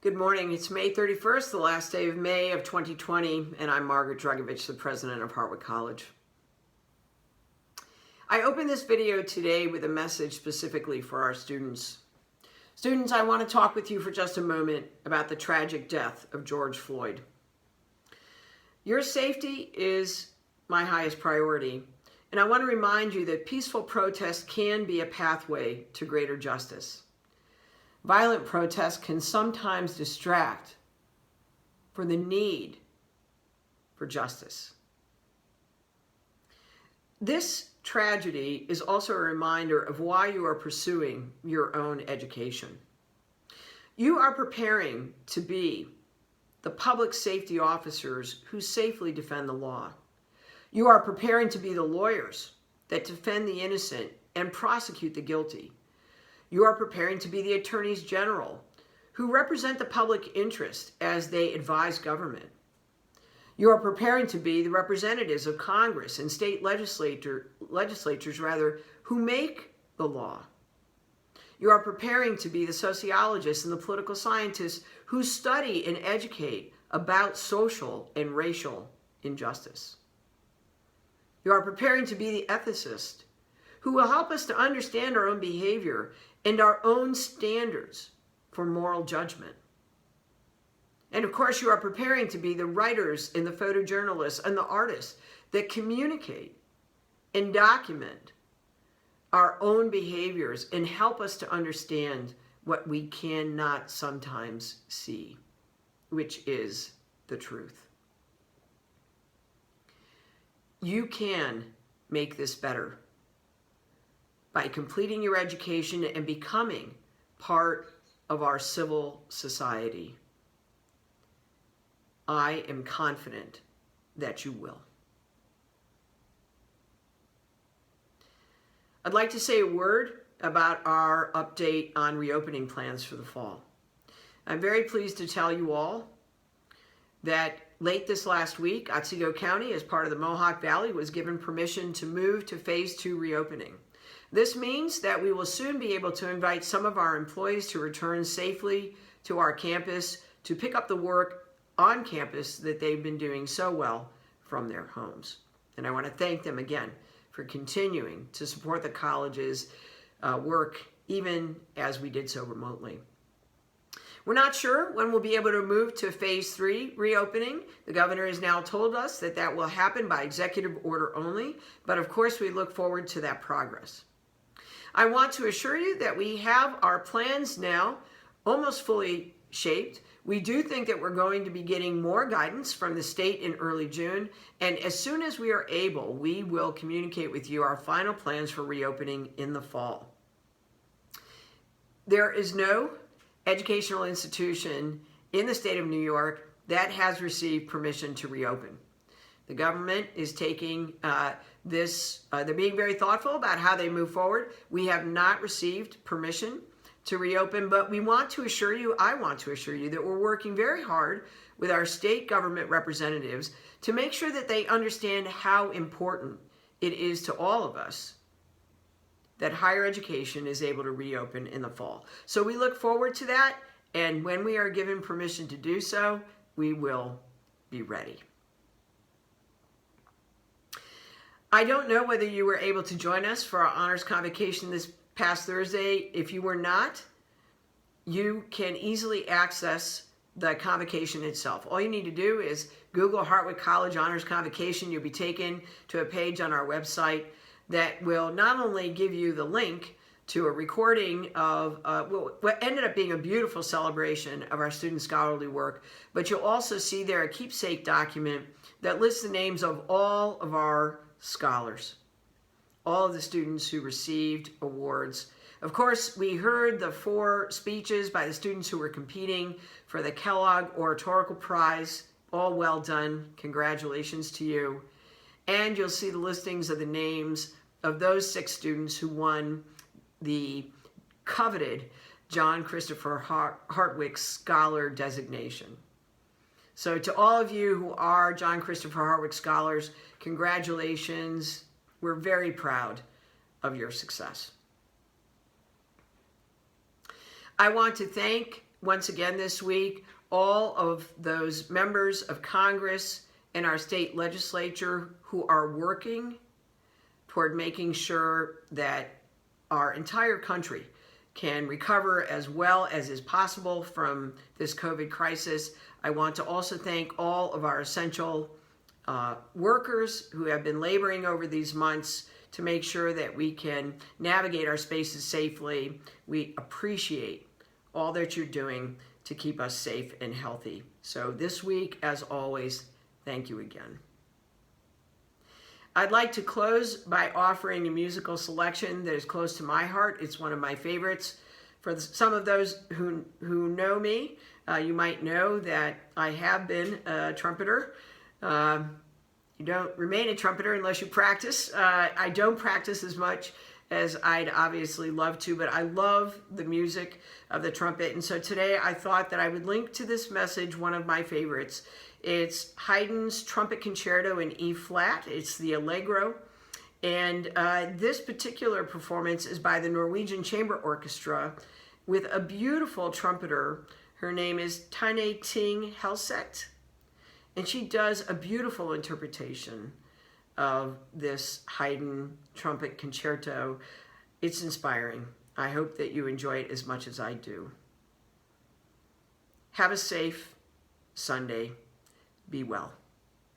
Good morning. It's May 31st, the last day of May of 2020, and I'm Margaret Dragovich, the president of Hartwick College. I open this video today with a message specifically for our students. Students, I want to talk with you for just a moment about the tragic death of George Floyd. Your safety is my highest priority, and I want to remind you that peaceful protest can be a pathway to greater justice. Violent protests can sometimes distract from the need for justice. This tragedy is also a reminder of why you are pursuing your own education. You are preparing to be the public safety officers who safely defend the law. You are preparing to be the lawyers that defend the innocent and prosecute the guilty. You are preparing to be the attorneys general who represent the public interest as they advise government. You are preparing to be the representatives of Congress and state legislatures who make the law. You are preparing to be the sociologists and the political scientists who study and educate about social and racial injustice. You are preparing to be the ethicist who will help us to understand our own behavior and our own standards for moral judgment. And of course, you are preparing to be the writers and the photojournalists and the artists that communicate and document our own behaviors and help us to understand what we cannot sometimes see, which is the truth. You can make this better by completing your education and becoming part of our civil society. I am confident that you will. I'd like to say a word about our update on reopening plans for the fall. I'm very pleased to tell you all that late this last week, Otsego County, as part of the Mohawk Valley, was given permission to move to Phase 2 reopening. This means that we will soon be able to invite some of our employees to return safely to our campus to pick up the work on campus that they've been doing so well from their homes. And I want to thank them again for continuing to support the college's work, even as we did so remotely. We're not sure when we'll be able to move to Phase 3 reopening. The governor has now told us that that will happen by executive order only, but of course we look forward to that progress. I want to assure you that we have our plans now almost fully shaped. We do think that we're going to be getting more guidance from the state in early June, and as soon as we are able, we will communicate with you our final plans for reopening in the fall. There is no educational institution in the state of New York that has received permission to reopen. The government is taking they're being very thoughtful about how they move forward. We have not received permission to reopen, but I want to assure you that we're working very hard with our state government representatives to make sure that they understand how important it is to all of us that higher education is able to reopen in the fall. So we look forward to that, and when we are given permission to do so, we will be ready. I don't know whether you were able to join us for our honors convocation this past Thursday. If you were not, you can easily access the convocation itself. All you need to do is Google Hartwick College Honors Convocation. You'll be taken to a page on our website that will not only give you the link to a recording of what ended up being a beautiful celebration of our student scholarly work, but you'll also see there a keepsake document that lists the names of all of our scholars, all of the students who received awards. Of course, we heard the 4 speeches by the students who were competing for the Kellogg Oratorical Prize. All well done. Congratulations to you. And you'll see the listings of the names of those 6 students who won the coveted John Christopher Hartwick Scholar designation. So to all of you who are John Christopher Hartwick Scholars, congratulations. We're very proud of your success. I want to thank once again this week all of those members of Congress and our state legislature who are working toward making sure that our entire country can recover as well as is possible from this COVID crisis. I want to also thank all of our essential workers who have been laboring over these months to make sure that we can navigate our spaces safely. We appreciate all that you're doing to keep us safe and healthy. So this week, as always, thank you again. I'd like to close by offering a musical selection that is close to my heart. It's one of my favorites. For some of those who know me, you might know that I have been a trumpeter. You don't remain a trumpeter unless you practice. I don't practice as much as I'd obviously love to, but I love the music of the trumpet. And so today I thought that I would link to this message one of my favorites. It's Haydn's Trumpet Concerto in E flat. It's the Allegro. And this particular performance is by the Norwegian Chamber Orchestra with a beautiful trumpeter. Her name is Tine Ting Helseth. And she does a beautiful interpretation of this Haydn trumpet concerto. It's inspiring. I hope that you enjoy it as much as I do. Have a safe Sunday. Be well.